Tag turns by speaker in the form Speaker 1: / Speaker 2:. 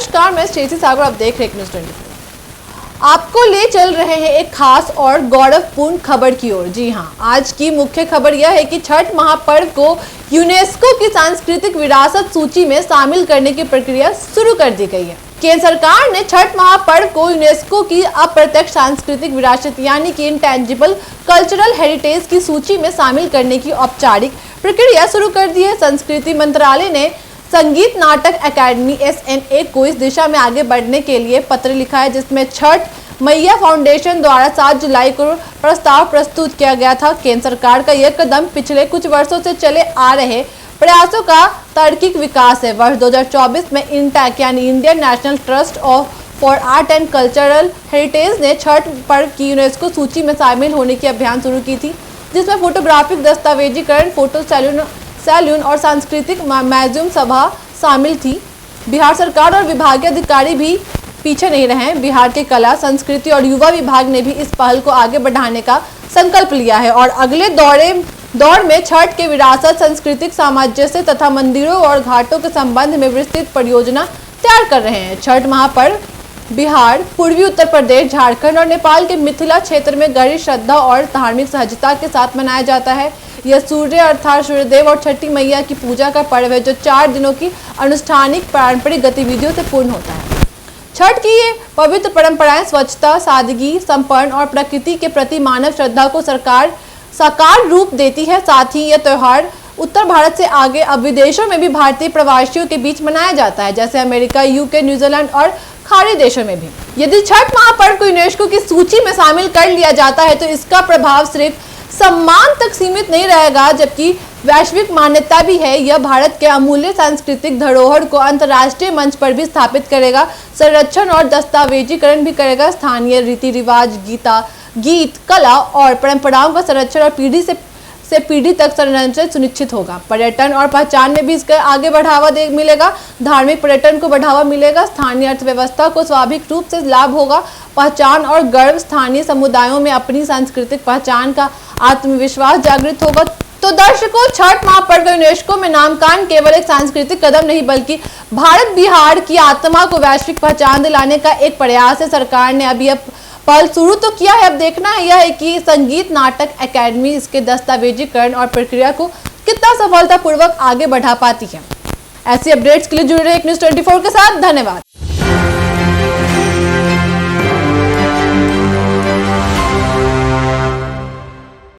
Speaker 1: नमस्कार, मैं स्टेसी सागर, आप देख रहे हैं न्यूज़ 24। आपको ले चल रहे हैं एक खास और गौरवपूर्ण खबर की ओर। जी हां, आज की मुख्य खबर यह है कि छठ महापर्व को यूनेस्को की सांस्कृतिक विरासत सूची में शामिल करने की प्रक्रिया शुरू कर दी गई है। केंद्र सरकार ने छठ महापर्व को यूनेस्को की अप्रत्यक्ष सांस्कृतिक विरासत यानी कि इंटेंजिबल कल्चरल हेरिटेज की सूची में शामिल करने की औपचारिक प्रक्रिया शुरू कर दी है। संस्कृति मंत्रालय ने संगीत नाटक अकादमी SNA को इस दिशा में आगे बढ़ने के लिए पत्र लिखा है, जिसमें छठ मैया फाउंडेशन द्वारा 7 जुलाई को प्रस्ताव प्रस्तुत किया गया था। केंद्र सरकार का यह कदम पिछले कुछ वर्षों से चले आ रहे प्रयासों का तार्किक विकास है। वर्ष 2024 में इंटैक यानी Indian national trust for art and cultural heritage ने छठ पर्व की यूनेस्को सूची में शामिल होने की अभियान शुरू की थी, जिसमें फोटोग्राफिक दस्तावेजीकरण, फोटो सैलून और सांस्कृतिक म्यूजियम सभा शामिल थी। बिहार सरकार और विभागीय अधिकारी भी पीछे नहीं रहे। बिहार के कला, संस्कृति और युवा विभाग ने भी इस पहल को आगे बढ़ाने का संकल्प लिया है और अगले दौर में छठ के विरासत, सांस्कृतिक सामंजस्य तथा मंदिरों और घाटों के संबंध में विस्तृत परियोजना तैयार कर रहे हैं। छठ महापर्व बिहार, पूर्वी उत्तर प्रदेश, झारखंड और नेपाल के मिथिला क्षेत्र में गहरी श्रद्धा और धार्मिक सहजता के साथ मनाया जाता है। यह सूर्य अर्थात सूर्यदेव और छठी मैया की पूजा का पर्व है, जो 4 दिनों की अनुष्ठानिक पारंपरिक गतिविधियों से पूर्ण होता है। छठ की ये पवित्र परंपराएं स्वच्छता, सादगी, संपन्न और प्रकृति के प्रति मानव श्रद्धा को साकार रूप देती है। साथ ही यह त्योहार उत्तर भारत से आगे अब विदेशों में भी भारतीय प्रवासियों के बीच मनाया जाता है, जैसे अमेरिका, यूके, न्यूजीलैंड और खाड़ी देशों में भी। यदि छठ महापर्व को यूनेस्को की सूची में शामिल कर लिया जाता है तो इसका प्रभाव सिर्फ सम्मान तक सीमित नहीं रहेगा, जबकि वैश्विक मान्यता भी है। यह भारत के अमूल्य सांस्कृतिक धरोहर को अंतर्राष्ट्रीय मंच पर भी स्थापित करेगा, संरक्षण और दस्तावेजीकरण भी करेगा। स्थानीय रीति रिवाज, गीत, कला और परंपराओं का संरक्षण और पीढ़ी से पीढ़ी तक संरक्षण सुनिश्चित होगा। पर्यटन और पहचान में भी इसका आगे बढ़ावा मिलेगा। धार्मिक पर्यटन को बढ़ावा मिलेगा। स्थानीय अर्थव्यवस्था को स्वाभाविक रूप से लाभ होगा। पहचान और गर्व, स्थानीय समुदायों में अपनी सांस्कृतिक पहचान का आत्मविश्वास जागृत होगा। तो दर्शकों, छठ महापर्व यूनेस्को में नामकरण केवल एक सांस्कृतिक कदम नहीं, बल्कि भारत बिहार की आत्मा को वैश्विक पहचान दिलाने का एक प्रयास है। सरकार ने अभी पहल शुरू तो किया है, अब देखना यह है कि संगीत नाटक अकादमी इसके दस्तावेजीकरण और प्रक्रिया को कितना सफलतापूर्वक आगे बढ़ा पाती है। ऐसी अपडेट्स के लिए जुड़े रहे न्यूज़ 24 के साथ। धन्यवाद।